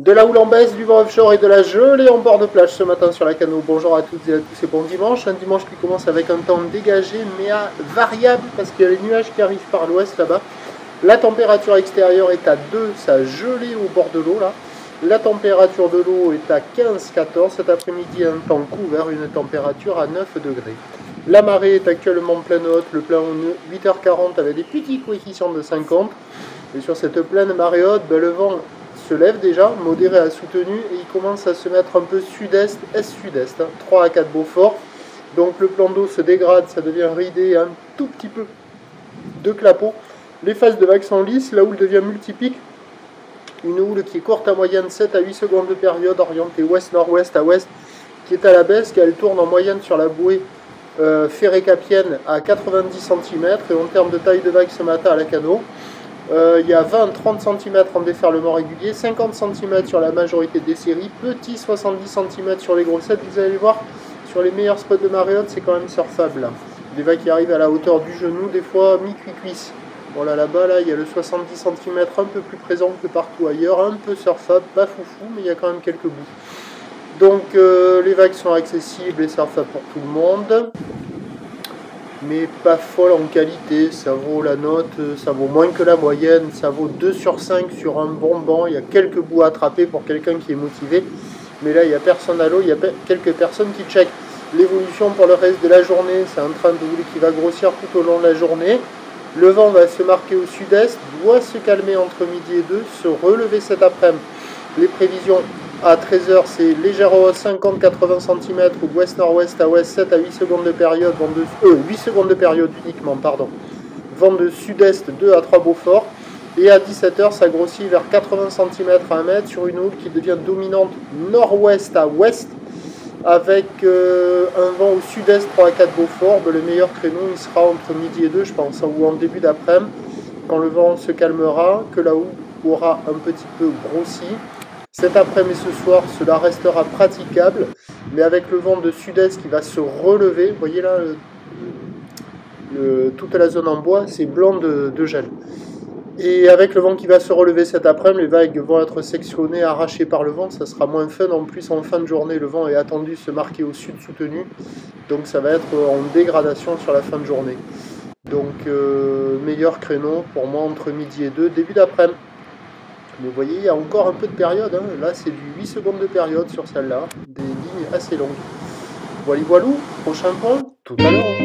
De la houle en baisse, du vent offshore et de la gelée en bord de plage ce matin sur la Cano. Bonjour à toutes et à tous et bon dimanche. Un dimanche qui commence avec un temps dégagé mais à variable parce qu'il y a les nuages qui arrivent par l'ouest là-bas. La température extérieure est à 2, ça a gelé au bord de l'eau là. La température de l'eau est à 15-14. Cet après-midi, un temps couvert, une température à 9 degrés. La marée est actuellement pleine haute, le plein 8h40 avec des petits coefficients de 50. Et sur cette pleine marée haute, le vent se lève déjà, modéré à soutenu, et il commence à se mettre un peu sud-est, est-sud-est, 3 à 4 Beaufort. Donc le plan d'eau se dégrade, ça devient ridé, un tout petit peu de clapot. Les phases de vagues sont lisses, la houle devient multipique. Une houle qui est courte à moyenne 7 à 8 secondes de période, orientée ouest-nord-ouest à ouest, qui est à la baisse, qu'elle tourne en moyenne sur la bouée Ferré-Capienne à 90 cm. Et en termes de taille de vague ce matin à la Cano, il y a 20-30 cm en déferlement régulier, 50 cm sur la majorité des séries, petit 70 cm sur les grossettes. Vous allez voir, sur les meilleurs spots de marée haute, c'est quand même surfable. Des vagues qui arrivent à la hauteur du genou, des fois mi-cuisse. Voilà, là-bas, là, il y a le 70 cm un peu plus présent que partout ailleurs, un peu surfable, pas foufou, mais il y a quand même quelques bouts. Donc, les vagues sont accessibles et surfables pour tout le monde, mais pas folle en qualité. Ça vaut la note, ça vaut moins que la moyenne, ça vaut 2 sur 5 sur un bon banc. Il y a quelques bouts à attraper pour quelqu'un qui est motivé, mais là, il n'y a personne à l'eau, il y a quelques personnes qui checkent. L'évolution pour le reste de la journée, c'est un train de houle qui va grossir tout au long de la journée. Le vent va se marquer au sud-est, doit se calmer entre midi et 2, se relever cet après-midi. Les prévisions à 13h, c'est légère hausse 50-80 cm ou d'ouest-nord-ouest à ouest, 7 à 8 secondes de période, 8 secondes de période uniquement, pardon. Vent de sud-est 2 à 3 Beaufort. Et à 17h, ça grossit vers 80 cm à 1 mètre sur une houle qui devient dominante nord-ouest à ouest, avec un vent au sud-est 3 à 4 Beaufort. Le meilleur créneau il sera entre midi et 2 je pense, ou en début d'après-midi, quand le vent se calmera, que la houle aura un petit peu grossi. Cet après-midi et ce soir, cela restera praticable, mais avec le vent de sud-est qui va se relever. Vous voyez là, toute la zone en bois, c'est blanc de gel. Et avec le vent qui va se relever cet après-midi, les vagues vont être sectionnées, arrachées par le vent. Ça sera moins fun. En plus, en fin de journée, le vent est attendu se marquer au sud soutenu. Donc ça va être en dégradation sur la fin de journée. Donc meilleur créneau pour moi entre midi et 2, début d'après-midi. Mais vous voyez, il y a encore un peu de période. Hein. Là, c'est du 8 secondes de période sur celle-là. Des lignes assez longues. Voilà, prochain point, tout à l'heure.